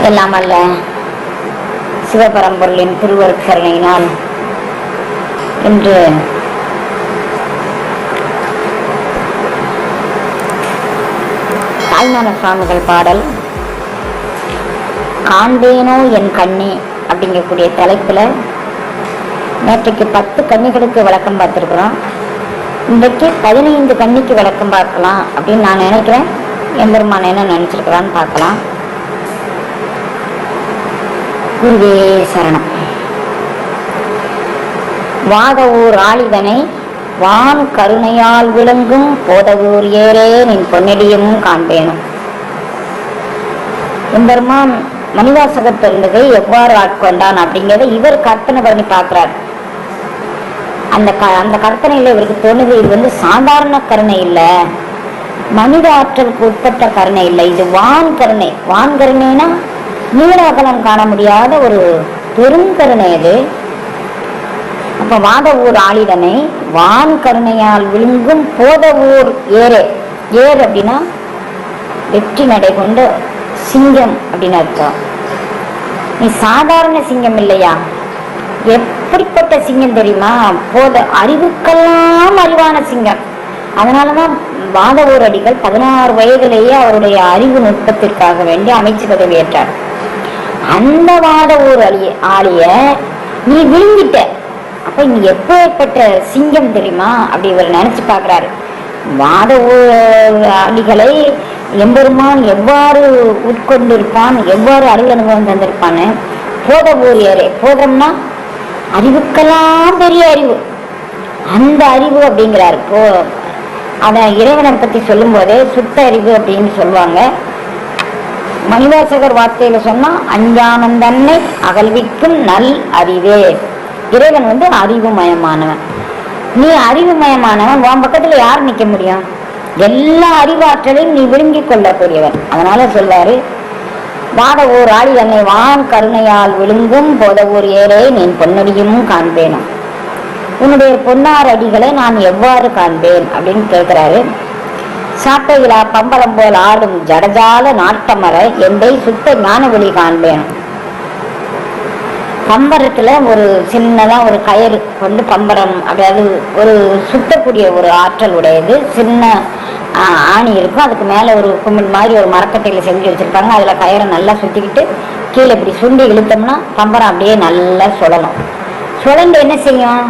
எல்லாம் அல்ல சிவபரம்பொருளின் திருவருட்கருணையினால் இன்று தாய்மான சுவாமிகள் பாடல் காண்பேனோ என் கண்ணே அப்படிங்கக்கூடிய தலைப்புல நேற்றைக்கு 10 கன்னிகளுக்கு விளக்கம் பார்த்துருக்குறோம். இன்றைக்கு 15 கன்னிக்கு விளக்கம் பார்க்கலாம் அப்படின்னு நான் நினைக்கிறேன். எம்பெருமான் என்ன நினைச்சிருக்கிறான்னு பார்க்கலாம். குருவே சரணம். வாதவூர் ஆளிதனை வான் கருணையால் விளங்கும் போதவூர் ஏரே நின் பொன்னடியும் காண்பேனும். எம்பெருமான் மணிவாசகர் பெருந்தகை எவ்வாறு ஆட்கொண்டான் அப்படிங்கிறத இவர் கற்பனை பண்ணி பார்க்கிறார். அந்த கற்பனையில இவருக்கு தோணுது, இது சாதாரண கருணை இல்லை, மனித ஆற்றலுக்கு உட்பட்ட கருணை இல்லை, இது வான் கருணை. வான் கருணைனா நீள அகலம் காண முடியாத ஒரு பெருங்கருணை அது. அப்ப வாதவூர் ஆளிதனை வான் கருணையால் விழுங்கும் போதவூர் ஏரே. ஏர் அப்படின்னா வெற்றி நடை கொண்ட சிங்கம் அப்படின்னு அர்த்தம். நீ சாதாரண சிங்கம் இல்லையா, எப்படிப்பட்ட சிங்கம் தெரியுமா? அறிவுக்கெல்லாம் அறிவான சிங்கம். அதனாலதான் வாதவூர் அடிகள் 16 வயதிலேயே அவருடைய அறிவு நுட்பத்திற்காக வேண்டி அமைச்சு பதவியேற்றார். அந்த வாதவூர் ஆளிய நீ விழுங்கிட்ட, அப்ப நீ எப்பேற்பட்ட சிங்கம் தெரியுமா அப்படி இவர் நினைச்சு பாக்குறாரு. வாதவூர் அடிகளை எம்பெருமான் எவ்வாறு உட்கொண்டிருப்பான், எவ்வாறு அறிவு அனுபவம் தந்திருப்பான்னு. போதவூர் ஏரே, போதம்னா அறிவுக்கெல்லாம் பெரிய அறிவு, அந்த அறிவு அப்படிங்கிறாரு. அத இறைவனை பத்தி சொல்லும் போதே சுத்த அறிவு அப்படின்னு சொல்லுவாங்க. மணிவாசகர் வார்த்தையில சொன்னா அஞ்ஞானம் தன்னை அகழ்விக்கும் நல் அறிவே. இறைவன் அறிவுமயமானவன். நீ அறிவுமயமானவன், உன் பக்கத்துல யார் நிக்க முடியும்? எல்லா அறிவாற்றலையும் நீ விழுங்கி கொள்ளக்கூடியவன். அதனால சொல்வாரு, வாதவூர் ஆளி தன்னை வான் கருணையால் விழுங்கும் போதவூர் ஏரே நின் பொன்னடியும் காண்பேனும். உன்னுடைய பொன்னார் அடிகளை நான் எவ்வாறு காண்பேன் அப்படின்னு கேட்கிறாரு. சாட்டையிலா பம்பரம் போல் ஆடும் ஜடஜால நாட்டமர எந்தை சுத்த ஞான ஒளி காண்பேனும். பம்பரத்துல ஒரு சின்னதா ஒரு கயிறு கொண்டு பம்பரம், அதாவது ஒரு சுத்தக்கூடிய ஒரு ஆற்றல் உடையது. சின்ன ஆணி இருக்கும், அதுக்கு மேல ஒரு கும்பின் மாதிரி ஒரு மரக்கட்டையில செஞ்சு வச்சிருப்பாங்க. அதுல கயிறை நல்லா சுத்திக்கிட்டு கீழே இப்படி சுண்டி இழுத்தோம்னா பம்பரம் அப்படியே நல்லா சுழலும். சுழண்டு என்ன செய்யும்?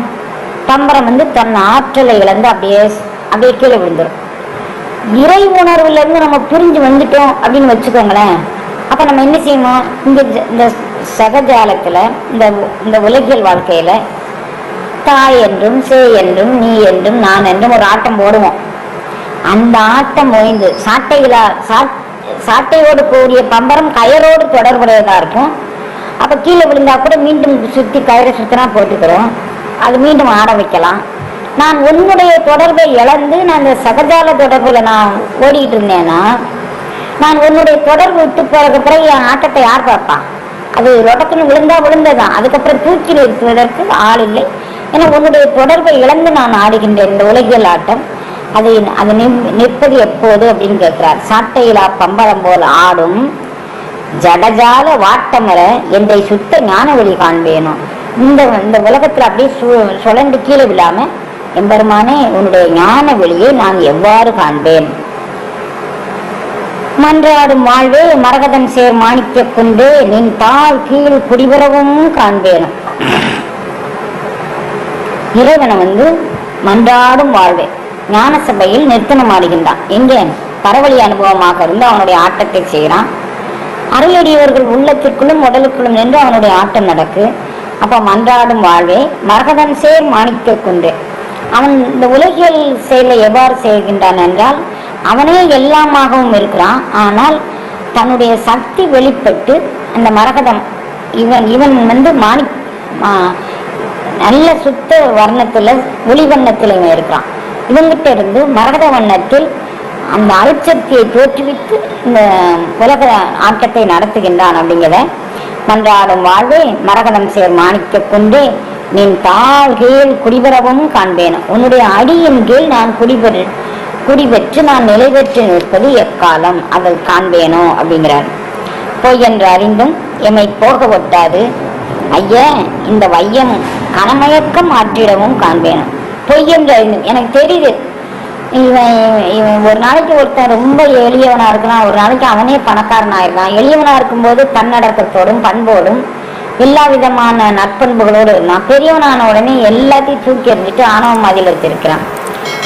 பம்பரம் தன் ஆற்றலை இழந்து அப்படியே கீழே விழுந்துடும். இறை உணர்வுல இருந்து நம்ம புரிஞ்சு வந்துட்டோம் அப்படின்னு வச்சுக்கோங்களேன். அப்ப நம்ம என்ன செய்யணும்? இந்த சகஜாலத்துல இந்த உலகியல் வாழ்க்கையில தாய் என்றும் சே என்றும் நீ என்றும் நான் என்றும் ஒரு ஆட்டம் போடுவோம். அந்த ஆட்டம் ஓய்ந்து சாட்டையோடு கூடிய பம்பரம் கயரோடு தொடர்புடையதா இருக்கும். அப்ப கீழே விழுந்தா கூட மீண்டும் சுத்தி கயிறை சுத்தினா போட்டுக்கிறோம், அது மீண்டும் ஆட வைக்கலாம். நான் உன்னுடைய தொடர்பை இழந்து நான் இந்த சகஜால தொடர்புல நான் ஓடிக்கிட்டு இருந்தேன்னா, நான் உன்னுடைய தொடர்பு விட்டு போறதுக்கு பிறகு என் ஆட்டத்தை யார் பார்ப்பா? அது ரொடக்குன்னு விழுந்ததான். அதுக்கப்புறம் தூக்கி நிறுத்துவதற்கு ஆள் இல்லை. ஏன்னா உன்னுடைய தொடர்பை இழந்து நான் ஆடுகின்றேன் இந்த உலகியல் ஆட்டம். அது நிற்பது எப்போது அப்படின்னு கேட்கிறார். சாட்டையிலா பம்பரம் போல் ஆடும் ஜடஜால வாட்டமர எந்தை சுத்த ஞான ஒளி காண்பேனும். இந்த உலகத்துல அப்படியே சுழண்டு கீழே விழாம எம்பெருமானே உன்னுடைய ஞான வெளியை நான் எவ்வாறு காண்பேன்? மன்றாடும் வாழ்வே மரகதன் சேர் மாணிக்க கொண்டு நின் தாழ் கீழ் குடிபெறவும் காண்பேனும். இறைவனை மன்றாடும் வாழ்வே ஞான சபையில் நிறுத்தனம் ஆடுகின்றான். எங்கே? பரவழி அனுபவமாக இருந்து அவனுடைய ஆட்டத்தை செய்கிறான். அருளடியவர்கள் உள்ளத்திற்குள்ளும் உடலுக்குள்ளும் நின்று அவனுடைய ஆட்டம் நடக்கு. அப்ப மன்றாடும் வாழ்வே மரகதன் சேர் மாணிக்க கொண்டு அவன் இந்த உலகியல் செயலை எவ்வாறு செய்கின்றான் என்றால், அவனே எல்லாமாகவும் இருக்கிறான். ஆனால் தன்னுடைய சக்தி வெளிப்பட்டு அந்த மரகதம் இவன் நல்ல சுத்த வர்ணத்துல ஒளி வண்ணத்துல இவன் இருக்கிறான். இவங்கிட்ட இருந்து மரகத வண்ணத்தில் அந்த அருட்சக்தியை தோற்றுவித்து இந்த உலக ஆட்டத்தை நடத்துகின்றான். அப்படிங்கிற மன்றாடும் வாழ்வே மரகதம் சேர் மாணிக்க கொண்டு நின் தாழ் கீழ் குடிபெறவும் காண்பேன். உன்னுடைய அடியின் கீழ் நான் குடிபெற்று நான் நிலை பெற்று நிற்பது எக்காலம் அதை காண்பேனோ அப்படிங்கிறார். பொய் என்று அறிந்தும் எமை போக ஒட்டாது ஐய இந்த வையம் கனமயக்கம் ஆற்றிடவும் காண்பேனும். பொய் என்று அறிந்தும் எனக்கு தெரியுது, இவன் இவன் ஒரு நாளைக்கு ஒருத்தன் ரொம்ப எளியவனா இருக்கலாம், ஒரு நாளைக்கு அவனே பணக்காரனா இருக்கான். எளியவனா இருக்கும்போது தன்னடக்கத்தோடும் பண்போடும் எல்லா விதமான நற்பண்புகளோடு இருந்தான். பெரியவனான உடனே எல்லாத்தையும் தூக்கி எறிஞ்சிட்டு ஆணவ மாதிரில வச்சிருக்கிறான்.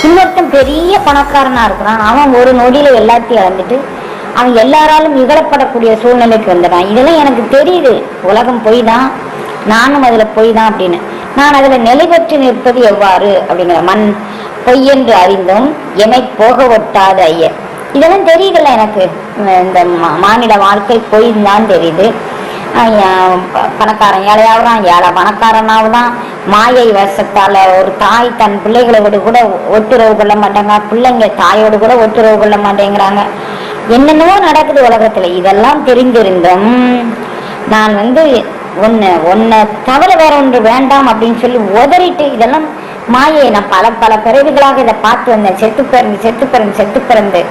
இன்னொருத்தன் பெரிய பணக்காரனா இருக்கிறான், அவன் ஒரு நொடியில எல்லாத்தையும் இழந்துட்டு அவன் எல்லாராலும் இகழப்படக்கூடிய சூழ்நிலைக்கு வந்துடான். இதெல்லாம் எனக்கு தெரியுது, உலகம் பொய் தான், நானும் அதுல பொய் தான் அப்படின்னு. நான் அதுல நிலை பெற்று நிற்பது எவ்வாறு அப்படிங்கிற மண் பொய் என்று அறிந்தும் எமை போக ஒட்டாத ஐய. இதெல்லாம் தெரியுதுல்ல எனக்கு, இந்த மானிட வாழ்க்கை பொய் தான் தெரியுது. பணக்காரன் ஏழையாவதான், ஏழை பணக்காரனாவதான். மாயை வசத்தால ஒரு தாய் தன் பிள்ளைகளை விட கூட ஒட்டுறவு கொள்ள மாட்டாங்க, பிள்ளைங்க தாயோடு கூட ஒட்டுறவு கொள்ள மாட்டேங்கிறாங்க. என்னென்னவோ நடக்குது உலகத்துல. இதெல்லாம் தெரிந்திருந்தும் நான் ஒன்ன தவிர வேற ஒன்று வேண்டாம் அப்படின்னு சொல்லி உதறிட்டு, இதெல்லாம் மாயை, நான் பல பல பிறவிகளாக இதை பார்த்து வந்தேன். செத்து பிறந்து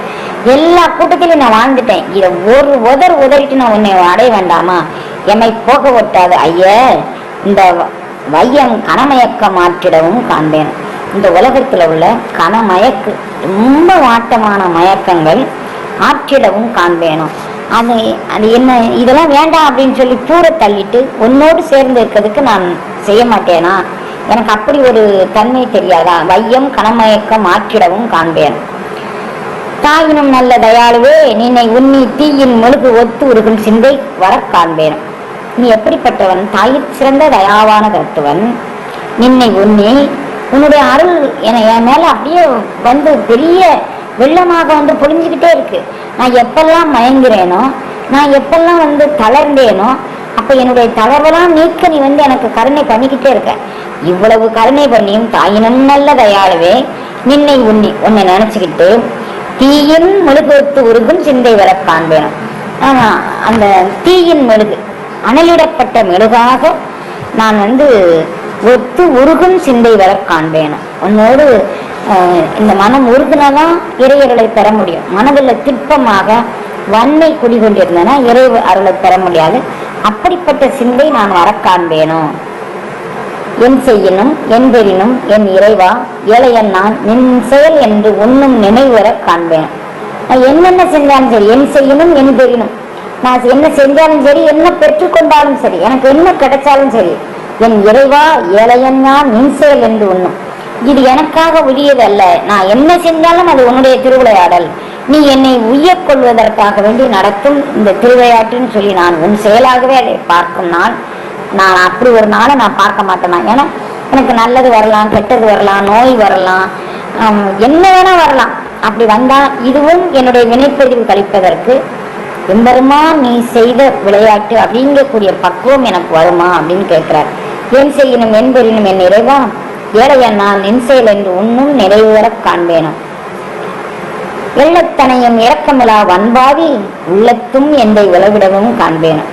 எல்லா கூட்டத்திலையும் நான் வாழ்ந்துட்டேன். இதை ஒரு உதறிட்டு நான் உன்னை அடைய வேண்டாமா? எமை போக ஒட்டாது ஐய இந்த வையம் கனமயக்க மாற்றிடவும் காண்பேன். இந்த உலகத்துல உள்ள கனமயக்கு ரொம்ப வாட்டமான மயக்கங்கள் ஆற்றிடவும் காண்பேனும். அது என்ன, இதெல்லாம் வேண்டாம் அப்படின்னு சொல்லி தூர தள்ளிட்டு உன்னோடு சேர்ந்து இருக்கிறதுக்கு நான் செய்ய மாட்டேனா? எனக்கு அப்படி ஒரு தன்மை தெரியாதா? வையம் கனமயக்கம் ஆற்றிடவும் காண்பேன். தாயினும் நல்ல தயாளுவே நின்னை உன்னி தீயின் மெழுகு ஒத்து உருகும் சிந்தை வர காண்பேன். நீ எப்படிப்பட்டவன்? தாயிற் சிறந்த தயாவான கருத்துவன். நின்னை உன்னி உன்னுடைய அருள் என் மேல அப்படியே பெரிய வெள்ளமாக பொழிஞ்சுக்கிட்டே இருக்கு. நான் எப்பெல்லாம் மயங்குறேனோ, நான் எப்பெல்லாம் தளர்ந்தேனோ, அப்ப என்னுடைய தளர்வெல்லாம் நீக்க நீ எனக்கு கருணை பண்ணிக்கிட்டே இருக்க. இவ்வளவு கருணை பண்ணியும் தாயினும் நல்ல தயாளுவே நின்னை உன்னை நினைச்சுக்கிட்டு தீயின் மெழுகுத்து உருகும் சிந்தை வர காண்பேனும். ஆமா, அந்த தீயின் மெழுகு அனலிடப்பட்ட மெழுகாக நான் ஒத்து உருகும் சிந்தை வர காண்பேனும். உன்னோடு இந்த மனம் உருகுனாதான் இறையருளை பெற முடியும். மனதில் திட்பமாக வன்மை குடிகொண்டிருந்தனா இறை அருளை பெற முடியாது. அப்படிப்பட்ட சிந்தை நான் வர காண்பேனும். என் செய்யினும் என் பெறினும் என் இறைவா ஏழையன் நான் நின் செயல் என்று உண்ணும் நினைவு வர காண்பேன். நான் என்னென்ன செஞ்சாலும் சரி, என் செய்யணும் என் பெறினும், நான் என்ன செஞ்சாலும் சரி, என்ன பெற்றுக்கொண்டாலும் சரி, எனக்கு என்ன கிடைச்சாலும் சரி, என் இறைவா ஏழையன் நான் நின் செயல் என்று உண்ணும். இது எனக்காக உரியதல்ல. நான் என்ன செஞ்சாலும் அது உன்னுடைய திருவிளையாடல். நீ என்னை உய்யக் கொள்வதற்காக வேண்டி நடத்தும் இந்த திருவிளையாட்டுன்னு சொல்லி நான் உன் செயலாகவே அதை பார்க்கும் நாள். நான் அப்படி ஒரு நாளை நான் பார்க்க மாட்டேனா? ஏன்னா எனக்கு நல்லது வரலாம், கெட்டது வரலாம், நோய் வரலாம், என்ன வேணா வரலாம். அப்படி வந்தா இதுவும் என்னுடைய வினைப்பதிவு கழிப்பதற்கு எம்பெருமா நீ செய்த விளையாட்டு அப்படிங்கக்கூடிய பக்குவம் எனக்கு வருமா அப்படின்னு கேட்கிறார். என் செய்யணும் என் பெறினும் என் இறைவா ஏழையன் நான் நின் செயல் என்று உன்னும் நிறைவேற காண்பேனும். எள்ளத்தனையும் இரக்கமிலா வன்பாவி உள்ளத்தும் என்னை விளவிடவும் காண்பேனும்.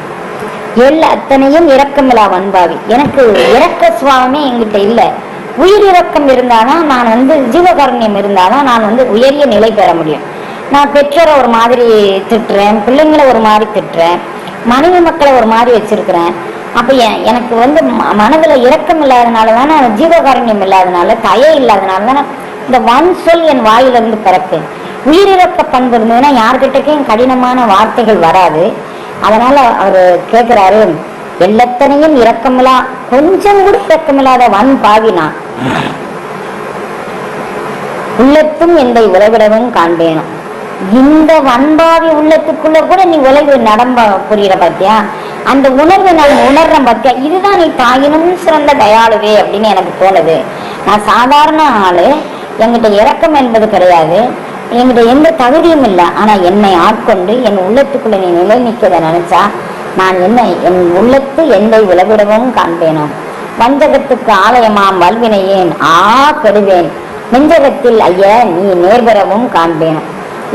அத்தனையும் இரக்கமிலா வன்பாவி. எனக்கு இரக்க சுவாவமே என்கிட்ட இல்லை. உயிர் இரக்கம் இருந்தாதான் நான் ஜீவகாரண்யம் இருந்தாதான் நான் உயரிய நிலை பெற முடியும். நான் பெற்றோரை ஒரு மாதிரி திட்டுறேன், பிள்ளைங்களை ஒரு மாதிரி திட்டுறேன், மனைவி மக்களை ஒரு மாதிரி வச்சிருக்கிறேன். அப்ப எனக்கு மனதுல இரக்கம் இல்லாதனால தானே, ஜீவகாரண்யம் இல்லாதனால, தயை இல்லாதனால தானே இந்த வன் சொல் என் வாயிலிருந்து பிறப்பு. உயிரிழக்க பண்பு இருந்ததுன்னா யார்கிட்டக்கும் கடினமான வார்த்தைகள் வராது. அதனால அவரு கேட்கிறாரு, எல்லாத்தனையும் இரக்கமில்லா, கொஞ்சம் கூட இரக்கமில்லாத வன் பாவினா உள்ளத்தும் எந்த உறவிடவும் காண்பேனும். இந்த வன்பாவி உள்ளத்துக்குள்ள கூட நீ உலகு நடம்ப புரியுற பாத்தியா? அந்த உணர்வை நான் உணர்றேன் பாத்தியா? இதுதான் நீ தாயினும் சிறந்த தயாளுவே அப்படின்னு எனக்கு தோணுது. நான் சாதாரண ஆளு, என்கிட்ட இரக்கம் என்பது கிடையாது, என்கிட்ட எந்த தகுதியும் இல்லை. ஆனா என்னை ஆட்கொண்டு என் உள்ளத்துக்குள்ள நீ நிலை நிற்கிறத நினைச்சா நான் என் உள்ளத்து எந்தை உலவிடவும் காண்பேனும். வஞ்சகத்துக்கு ஆலயமாம் வல்வினையேன் கெடுவேன் நெஞ்சகத்தில் ஐய நீ நேர்பெறவும் காண்பேனும்.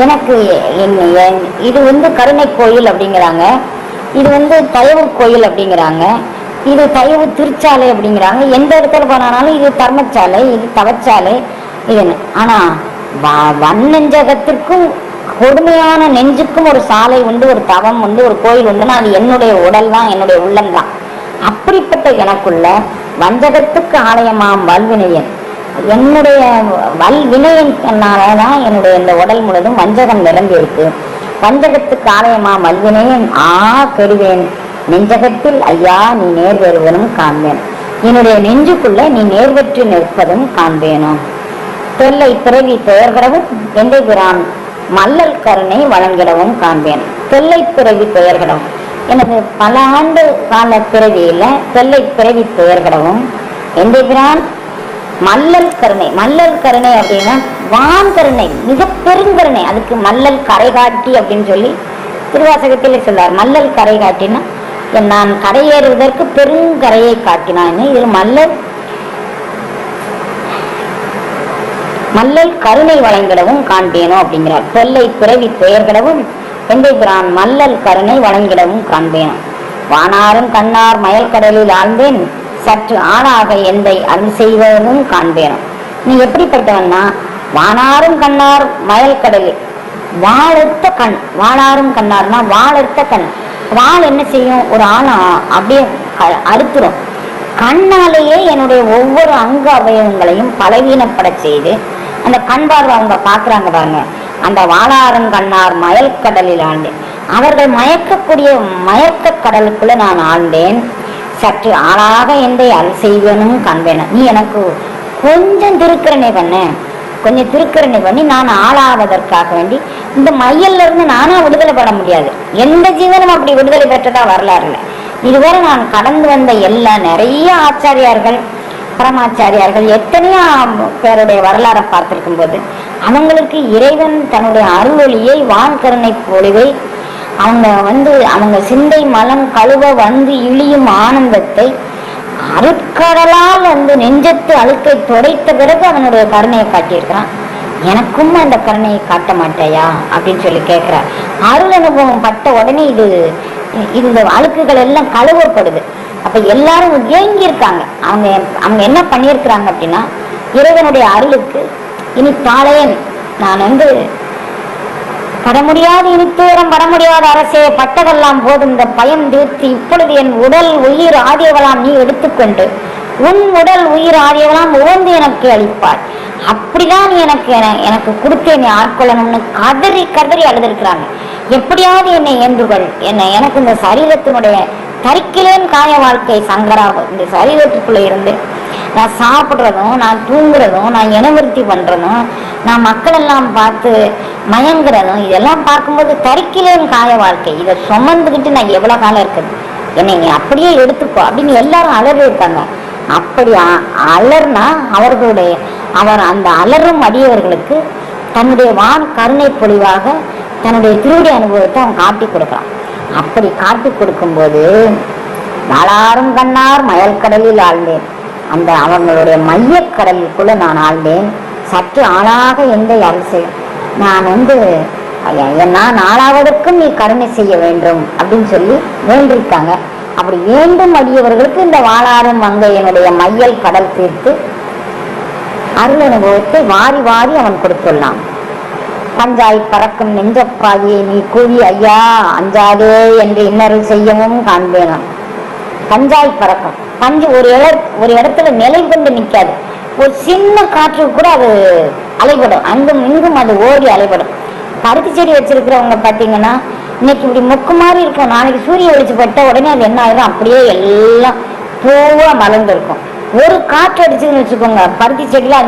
எனக்கு இது கருணை கோயில் அப்படிங்கிறாங்க, இது தயவு கோயில் அப்படிங்கிறாங்க, இது தயவு திருச்சாலை அப்படிங்கிறாங்க. எந்த இடத்துல போனாலும் இது தர்மச்சாலை, இது தவச்சாலை, இது. ஆனா வன்னெஞ்சகத்திற்கும் கொடுமையான நெஞ்சுக்கும் ஒரு சாலை உண்டு, ஒரு தவம் உண்டு, ஒரு கோயில் உண்டுன்னா அது என்னுடைய உடல் தான், என்னுடைய உள்ளம்தான். அப்படிப்பட்ட எனக்குள்ள வஞ்சகத்துக்கு ஆலயமாம் வல்வினையன், என்னுடைய வல்வினையனாலதான் என்னுடைய இந்த உடல் முழுதும் வஞ்சகம் நிரம்பி இருக்கு. வஞ்சகத்துக்கு ஆலயமாம் வல்வினையன் கெடுவேன் நெஞ்சகத்தில் ஐயா நீ நேர்வருவனும் காண்பேன். என்னுடைய நெஞ்சுக்குள்ள நீ நேர்வற்று நிற்பதும் காண்பேனும். தொல்லை பிறவி பெயர்கிடவும் எந்தை பிரான் மல்லல் கருணை வழங்கிடவும் காண்பேன். தொல்லை பிறவி பெயர்கிடவும் எனக்கு பல ஆண்டு கால பிறவியில தொல்லை பிறவி பெயர்கிடவும் எந்தை பிரான் மல்லல் கருணை. மல்லல் கருணை அப்படின்னா வான் கருணை, மிக பெருங்கருணை. அதுக்கு மல்லல் கரை காட்டி அப்படின்னு சொல்லி திருவாசகத்திலே சொல்லார். மல்லல் கரை காட்டினா நான் கரையேறுவதற்கு பெருங்கரையை காட்டினான்னு. இது மல்லல் கருணை வழங்கிடவும் காண்பேனோ அப்படிங்கிறார். தொல்லை பிறவி பெயர்கிடவும் எந்தை பிரான் மல்லல் கருணை வழங்கிடவும் காண்பேனோ. வானாரும் கண்ணார் மயல் கடலில் ஆழ்ந்தேன் சற்று ஆளாக எந்தை அருள் செய்வதும் காண்பேனோ. நீ எப்படிப்பட்டவன்னா வானாரும் கண்ணார் மயல் கடலில் வாழெடுத்த கண். வாழாரும் கண்ணார்னா வாழெடுத்த கண். வாள் என்ன செய்யும்? ஒரு ஆளை அப்படியே அறுத்துரும். கண்ணாலேயே என்னுடைய ஒவ்வொரு அங்க அவயவங்களையும் பலவீனப்பட செய்து அந்த கண் பார்வை அவங்க பாக்குறாங்க பாருங்க. அந்த வாளாரும் கண்ணார் மயல் கடலில் ஆண்டேன். அவர்கள் மயக்கக்கூடிய மயக்க கடலுக்குள்ள நான் ஆழ்ந்தேன். சற்று ஆளாக எந்தை அருள் செய்வனும் காண்பேன். நீ எனக்கு கொஞ்சம் திருக்கரணை பண்ண, கொஞ்சம் திருக்கரணை பண்ணி நான் ஆளாவதற்காக வேண்டி இந்த மையல்ல இருந்து நானா விடுதலை பட முடியாது. எந்த ஜீவனும் அப்படி விடுதலை பெற்றதா வரலாறுல இதுவரை நான் கடந்து வந்த நிறைய ஆச்சாரியார்கள், பரமாச்சாரியார்கள், எத்தனையோ பேருடைய வரலாறை பார்த்திருக்கும் போது அவங்களுக்கு இறைவன் தன்னுடைய அருளொளியை வான்கருணை பொழிவை அவங்க சிந்தை மலம் கழுவ இழியும் ஆனந்தத்தை அருட்கடலால் நெஞ்சத்து அழுக்கை துடைத்த பிறகு அவனுடைய கருணையை காட்டியிருக்கிறான். எனக்கும் அந்த கருணையை காட்ட மாட்டேயா அப்படின்னு சொல்லி கேட்கிறார். அருள் அனுபவம் பட்ட உடனே இந்த அழுக்குகள் எல்லாம் கழுவப்படுது. அப்ப எல்லாரும் ஏங்கி இருக்காங்க. அவங்க என்ன பண்ணியிருக்கிறாங்க அப்படின்னா, இறைவனுடைய அருளுக்கு இனி தாளையன் நான் பட முடியாது, இனி தூரம் பட முடியாத அரசே, பட்டதெல்லாம் போதும் இந்த பயம் தீர்த்து இப்பொழுது என் உடல் உயிர் ஆகியவெல்லாம் நீ எடுத்துக்கொண்டு உன் உடல் உயிர் ஆகியவெல்லாம் உவந்து எனக்கு அளிப்பார். அப்படிதான் நீ எனக்கு கொடுத்து என்னை ஆட்கொள்ளணும்னு கதறி கதறி அழுதிருக்கிறாங்க. எப்படியாவது என்னை ஏந்துகள், எனக்கு இந்த சரீரத்தினுடைய தரிக்கிலேன் காய வாழ்க்கை சங்கராகும். இந்த சரீரத்துக்குள்ள இருந்து நான் சாப்பிட்றதும், நான் தூங்குறதும், நான் இனவிருத்தி பண்றதும், நான் மக்கள் எல்லாம் பார்த்து மயங்குறதும், இதெல்லாம் பார்க்கும்போது தரிக்கிலேன் காய வாழ்க்கை. இதை சுமந்துக்கிட்டு நான் எவ்வளவு காலம் இருக்குது, என்னை அப்படியே எடுத்துக்கோ அப்படின்னு எல்லாரும் அலறி இருக்காங்க. அப்படி அலர்னா அவர் அந்த அலரும் அடியவர்களுக்கு தன்னுடைய வான் கருணை பொழிவாக தன்னுடைய திருவடி அனுபவத்தை அவன் காட்டி கொடுக்கிறான். அப்படி காட்டி கொடுக்கும்போது நாளாரும் கண்ணார் மயல் கடலில் ஆழ்ந்தேன். அந்த அவங்களுடைய மையக்கடலுக்குள்ள நான் ஆழ்ந்தேன். சற்று ஆளாக எந்த அருள் செய்யும். நான் நாளாவதற்கும் நீ கருணை செய்ய வேண்டும் அப்படின்னு சொல்லி வேண்டியிருக்காங்க. அப்படி வேண்டும் அடியவர்களுக்கு இந்த வாளாரும் மங்கையனுடைய மையல் கடல் தீர்த்து அருள் அனுபவத்தை வாரி வாரி அவன் கொடுத்துள்ளான். பஞ்சாய் பறக்கும் நெஞ்சப்பாகியை நீ கூவி ஐயா அஞ்சாதே என்று இன்னருள் செய்யவும் காண்பேனான். பஞ்சாய் பறக்கும். பஞ்சு ஒரு இடத்துல நிலை கொண்டு நிற்காது. ஒரு சின்ன காற்று கூட அது அலைபடும், அங்கும் இங்கும் அது ஓடி அலைபடும். பருத்தி செடி வச்சிருக்கிறவங்க பார்த்தீங்கன்னா இன்னைக்கு இப்படி மொக்கு மாதிரி இருக்கும், நாளைக்கு சூரிய வெளிச்சு பட்ட உடனே அது என்ன ஆயிடும், அப்படியே எல்லாம் பூவா மலர்ந்து இருக்கும். ஒரு காற்று அடிச்சுன்னு வச்சுக்கோங்க, பருத்தி செடியில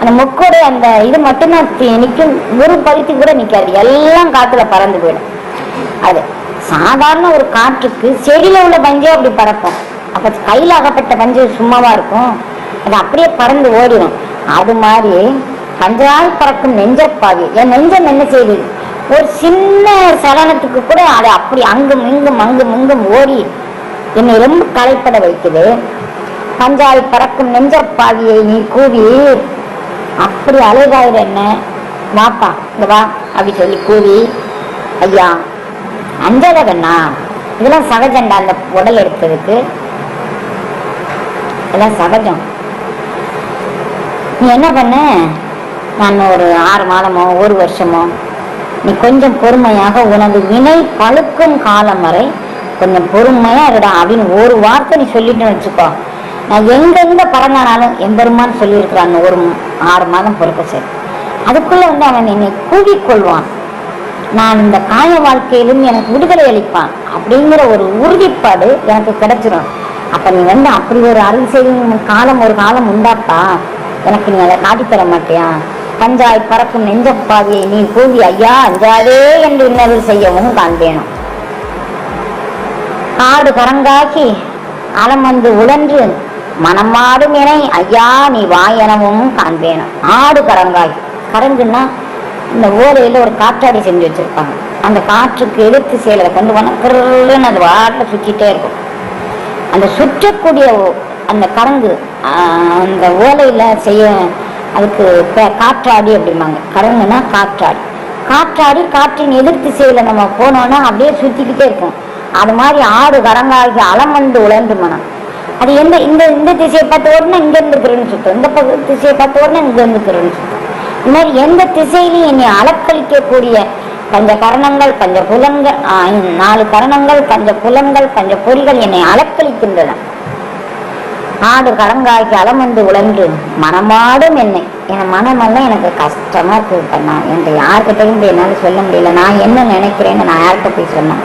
அந்த மொக்கோட அந்த இது மட்டும்தான் நிற்கும், ஒரு பருத்தி கூட நிற்காது, எல்லாம் காத்துல பறந்து போயிடும். அது சாதாரண ஒரு காற்றுக்கு செடியில உள்ள பஞ்சே அப்படி பறக்கும். அப்ப கையில் ஆகப்பட்ட பஞ்சு சும்மாவா இருக்கும், அது அப்படியே பறந்து ஓடிடும். அது மாதிரி பஞ்சாய் பறக்கும் நெஞ்சப்பாவி, என் நெஞ்சம் என்ன செய்யுது, ஒரு சின்ன சலனத்துக்கு கூட அதை அப்படி அங்கும் இங்கும் ஓடி என்னை ரொம்ப களைப்பட வைக்குது. பஞ்சாய் பறக்கும் நெஞ்சப்பாவியை நீ கூவி அப்படி அலைவாயிட என்ன, வாப்பா இந்த வா அப்படி சொல்லி கூவி ஐயா அஞ்சல கண்ணா, இதெல்லாம் சகஜண்டா, அந்த உடல் எடுத்ததுக்கு இதெல்லாம் சகஜம். நீ என்ன பண்ண, நான் ஒரு 6 மாதமோ 1 வருஷமோ நீ கொஞ்சம் பொறுமையாக உனது வினை பழுக்கும் காலம் வரை கொஞ்சம் பொறுமையா இருடா அப்படின்னு ஒரு வார்த்தை நீ சொல்லிட்டு வச்சுக்கோ. நான் எங்கெங்க பறந்தானாலும் எம்பெருமான்னு சொல்லியிருக்கிறான், ஒரு 6 மாதம் பொறுக்க சரி. அதுக்குள்ள அவன் என்னை கூவிக்கொள்வான், நான் இந்த காய வாழ்க்கையிலும் எனக்கு விடுதலை அளிப்பான் அப்படிங்கிற ஒரு உறுதிப்பாடு எனக்கு கிடைச்சிடும். அப்ப நீ அப்படி ஒரு அருள் செய்யும் காலம் ஒரு காலம் உண்டாப்பா, எனக்கு நீ அதை காட்டித்தர மாட்டியா? பஞ்சாய் பறக்கும் நெஞ்சப்பாவியை நீ கூவி ஐயா அஞ்சாதே என்று இன்னொரு செய்யவும் காண்பேனும். காடு கரங்காக்கி அலம் வந்து உழன்று மனம் மாடும் என ஐயா நீ வாயனவும் காண்பேனும். ஆடு கரங்காய், கரங்குன்னா இந்த ஓலையில ஒரு காற்றாடி செஞ்சு வச்சிருப்பாங்க. அந்த காற்றுக்கு எதிர்த்து செயலை கொண்டு போனா கிருன்னு அது வாட்டில் சுற்றிட்டே இருக்கும். அந்த சுற்றக்கூடிய அந்த கரங்கு அந்த ஓலையில செய்ய அதுக்கு காற்றாடி அப்படிம்பாங்க. கரங்குன்னா காற்றாடி. காற்றாடி காற்றின் எதிர்த்து செயலை நம்ம போனோம்னா அப்படியே சுத்திக்கிட்டே இருக்கும். அது மாதிரி ஆடு கரங்காய்க்கு அலம் வந்து உழந்து மனம். அது எந்த இந்த திசையை பார்த்து ஓடுனா இங்க இருந்துக்கிறேன்னு சுத்தம், இந்த திசையை பார்த்து ஓடுனா இங்க இருந்துக்கிறேன்னு சுத்தம். இந்த மாதிரி எந்த திசையிலையும் என்னை அலக்களிக்கக்கூடிய பஞ்ச கரணங்கள் பஞ்ச புலன்கள் 4 கரணங்கள் பஞ்ச புலன்கள் பஞ்ச பொறிகள் என்னை அலக்களிக்கின்றன. ஆடு கரங்காய்க்கு அலம் வந்து உழன்று மனமாடும் என்னை. என் மனமெல்லாம் எனக்கு கஷ்டமா இருக்கு. நான் என்கிட்ட யார்கிட்டையும் என்னால சொல்ல முடியல. நான் என்ன நினைக்கிறேன்னு நான் யார்கிட்ட போய் சொன்னேன்.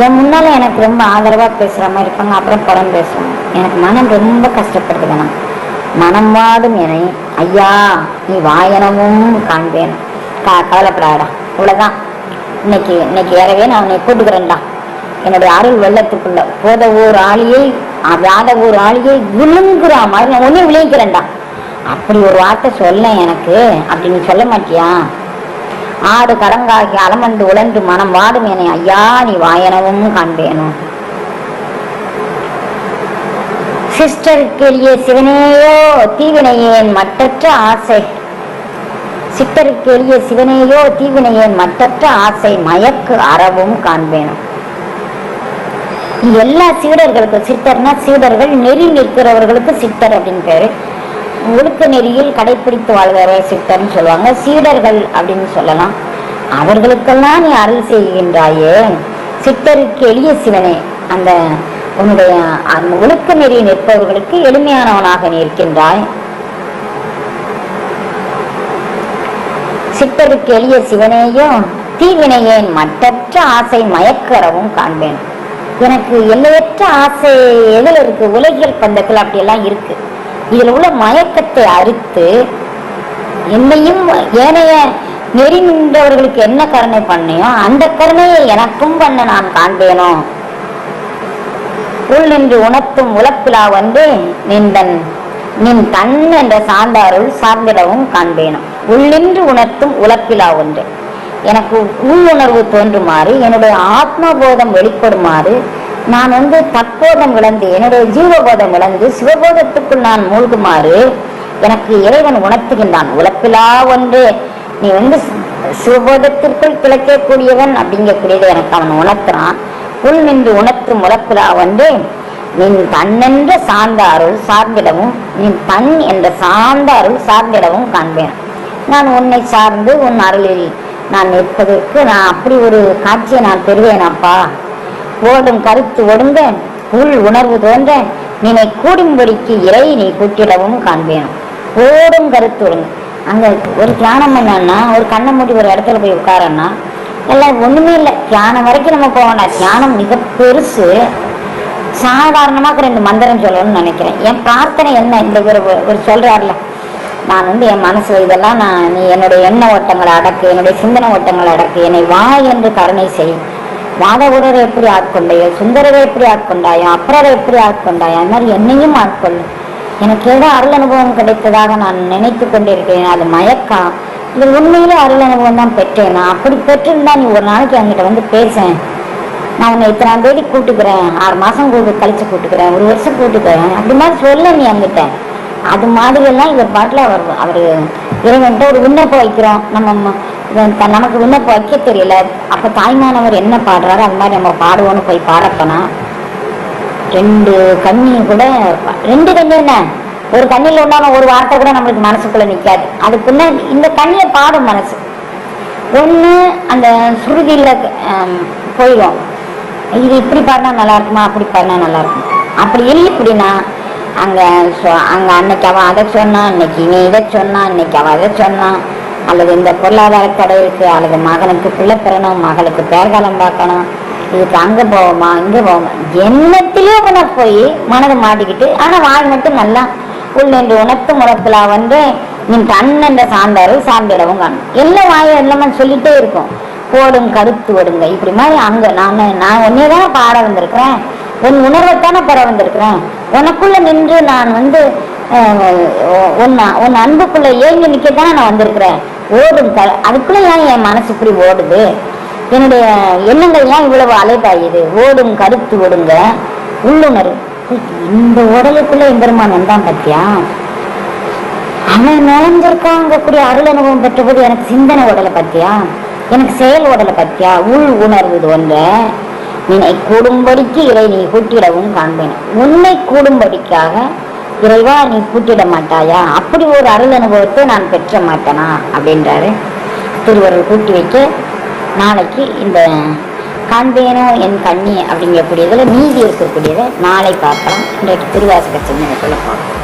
என் முன்னால எனக்கு ரொம்ப ஆதரவா பேசுற மாதிரி இருப்பாங்க, அப்புறம் புறம் பேசுவாங்க. எனக்கு மனம் ரொம்ப கஷ்டப்படுதுண்ணா. மனம் வாடும் என்னை ஐயா நீ வாயனமும் காண்பேன். கவலைப்படாடா, இவ்வளவுதான். இன்னைக்கு ஏறவே நான் உன்னை கூட்டுக்கிறேன்டா. என்னுடைய அருள் வெள்ளத்துக்குள்ள போத ஊர் ஆளியை வியாத ஊர் ஆளியை விழுங்குற மாதிரி நான் ஒண்ணு விளைவிக்கிறேன்டா. அப்படி ஒரு வார்த்தை சொல்ல எனக்கு, அப்படி நீ சொல்ல மாட்டியா? ஆடு கரங்காகி அலமண்டு உழன்று மனம் வாடும் என ஐயா நீ வாயனவும் காண்பேனும். சிஸ்டருக்கு எளிய சிவனேயோ தீவினையேன் மட்டற்ற ஆசை. சித்தருக்கு எளிய சிவனேயோ தீவினையேன் மட்டற்ற ஆசை மயக்கு அறவும் காண்பேனும். எல்லா சீடர்களுக்கு, சித்தர்னா சீடர்கள், நெறி நிற்கிறவர்களுக்கு சித்தர் அப்படின்னு பேரு. ஒழுக்க நெறியில் கடைப்பிடித்து வாழ்கிறவர் சித்தர்னு சொல்லுவாங்க. சீடர்கள் அப்படின்னு சொல்லலாம். அவர்களுக்கெல்லாம் நீ அருள் செய்கின்றாயே. சித்தருக்கு எளிய சிவனே, அந்த உன்னுடைய ஒழுக்க நெறி நிற்பவர்களுக்கு எளிமையானவனாக நீ இருக்கின்றாய். சித்தருக்கு எளிய சிவனேயும் தீவினையேன் மட்டற்ற ஆசை மயக்கறவும் காண்பேன். எனக்கு எல்லையற்ற ஆசை எதில் இருக்கு? உலகியல் பந்தத்தில் அப்படியெல்லாம் இருக்கு. இதுல உள்ள மயக்கத்தை அறுத்து என்னையும் ஏனைய நெறி நின்றவர்களுக்கு என்ன கருணை பண்ணியோ அந்த கருணையை எனக்கும் பண்ண நான் காண்பேனோ. உள் நின்று உணர்த்தும் உழப்பிலா வந்து நின் தன் என்ற சார்ந்தாருள் சார்ந்திடவும் காண்பேனோ. உள்ளின்று உணர்த்தும் உழப்பிலா ஒன்று எனக்கு உள்ளுணர்வு தோன்றுமாறு, என்னுடைய ஆத்மபோதம் வெளிப்படுமாறு நான் தற்போதம் இழந்து என்னுடைய ஜீவபோதம் இழந்து சிவபோதத்துக்குள் நான் மூழ்குமாறு எனக்கு இறைவன் உணர்த்துகின்றான். உழப்பிலா ஒன்று நீ சிவபோதத்திற்குள் கிளக்கக்கூடியவன் அப்படிங்கக்கூடியதை எனக்கு அவன் உணர்த்துறான். உள் நின்று உணர்த்தும் உழப்பிலா ஒன்று நின் தன்னென்ற சார்ந்த அருள் சார்ந்திடவும் நின் தன் என்ற சார்ந்த அருள் சார்ந்திடவும் காண்பேன். நான் உன்னை சார்ந்து உன் அருளில் நான் நிற்பதற்கு நான் அப்படி ஒரு காட்சியை நான் பெறுவேனாப்பா. ஓடும் கருத்து ஒடுங்க உள் உணர்வு தோன்ற நீனை கூடும்படிக்கு இறை நீ கூட்டிடவும் காண்பேன். ஓடும் கருத்து ஒடுங்க. அங்க ஒரு தியானம் என்னன்னா, ஒரு கண்ணை மூடி ஒரு இடத்துல போய் உட்காரன்னா எல்லாம் ஒண்ணுமே இல்லை. தியானம் வரைக்கும் நம்ம போக வேண்டாம். தியானம் மிக பெருசு. சாதாரணமாக 2 மந்திரம் சொல்லணும்னு நினைக்கிறேன். என் பிரார்த்தனை என்ன, இந்த ஒரு சொல்றாருல, நான் என் மனசு இதெல்லாம் நீ என்னுடைய எண்ண ஓட்டங்களை அடக்கு, என்னுடைய சிந்தனை ஓட்டங்களை அடக்கு, என்னை வா என்று கருணை செய். மாதவரரை எப்படி ஆட்கொண்டாயோ, சுந்தரரை எப்படி ஆட்கொண்டாயோ, அப்புறரை எப்படி ஆட்கொண்டாயோ, அது மாதிரி என்னையும் ஆட்கொள்ளு. எனக்கு ஏதோ அருள் அனுபவம் கிடைத்ததாக நான் நினைத்து கொண்டிருக்கிறேன். அது மயக்கா இது உண்மையிலே அருள் அனுபவம் தான் பெற்றேன். நான் அப்படி பெற்றிருந்தா நீ ஒரு நாளைக்கு என்கிட்ட பேசேன். நான் உன்னை இத்தனாம் தேதி கூட்டுக்கிறேன், 6 மாசம் கழிச்சு கூட்டுக்கிறேன், 1 வருஷம் கூட்டுக்கிறேன், அப்படி மாதிரி சொல்ல நீ என்கிட்ட. அது மாதிரி எல்லாம் இவர் பாட்டில் அவர் இறைவன்ட்ட ஒரு விண்ணப்பம் வைக்கிறோம். நமக்கு விண்ணப்பம் வைக்க தெரியல. அப்ப தாய்மானவர் என்ன பாடுறாரோ அது மாதிரி நம்ம பாடுவோன்னு போய் பாடப்போனா 2 கண்ணியும் கூட 2 கண்ணி என்ன, ஒரு கண்ணியில் உண்டான ஒரு வார்த்தை கூட நம்மளுக்கு மனசுக்குள்ள நிற்காது. அதுக்குள்ள இந்த கண்ணியை பாடும் மனசு. ஒன்று அந்த சுருதியில் போயிடும். இது இப்படி பாடினா நல்லா இருக்குமா, அப்படி பாடினா நல்லா இருக்கும். அப்படி இல்லை இப்படின்னா அங்கே அன்னைக்கு அவன் அதை சொன்னான், இன்னைக்கு நீ இதை சொன்னான், இன்னைக்கு அவன் அதை சொன்னான், அல்லது இந்த பொருளாதார தடை இருக்கு, அல்லது மகனுக்கு பிள்ளை பெறணும், மகளுக்கு பேர்காலம் பார்க்கணும், இதுக்கு அங்கே போவோமா இங்கே போவோமா, எண்ணத்திலே உன போய் மனதை மாட்டிக்கிட்டு, ஆனால் வாய் மட்டும் நல்லா உள்ளென்று உணர்த்து முறப்பில் வந்து நீ கண்ணென்ற சார்ந்தார்கள் சார்ந்திடவும் காணும். எல்லாம் வாயை எல்லாமே சொல்லிட்டே இருக்கும். போடும் கருத்து ஓடுங்க இப்படி மாதிரி அங்கே நான் ஒன்னே தான் பாட வந்திருக்கிறேன், உன் உணர்வைத்தானே பெற வந்திருக்கிறேன், உனக்குள்ள நின்று நான் வந்து உன் அன்புக்குள்ள ஏங்கி நிற்கத்தானே நான் வந்திருக்கிறேன். ஓடும் அதுக்குள்ள ஏன் என் மனசு இப்படி ஓடுது, என்னுடைய எண்ணங்கள் ஏன் இவ்வளவு அலைபாயுது, ஓடும் கருத்து ஓடுங்க உள்ளுணர்வு. இந்த உடலுக்குள்ள எம்பெருமான் வந்தான் பத்தியா, அவன் நுழைஞ்சிருக்காங்கக்கூடிய அருள் அனுபவம் பெற்ற போது எனக்கு சிந்தனை உடலை பத்தியா, எனக்கு செயல் உடலை பத்தியா, உள் உணர்வு ஒன்ற நினை கூடும்படிக்கு இறை நீ கூட்டிடவும் காண்பேன். உன்னை கூடும்படிக்காக இறைவா நீ கூட்டிட மாட்டாயா, அப்படி ஒரு அருள் அனுபவத்தை நான் பெற்ற மாட்டேனா அப்படின்றாரு திருவருள். கூட்டி வைக்க நாளைக்கு இந்த காண்பேனோ என் கண்ணி அப்படிங்கக்கூடியதுல மீதி இருக்கக்கூடியதை நாளை பார்க்கலாம். இன்றைக்கு திருவாசக சிந்தனைக்குள்ள பார்க்கலாம்.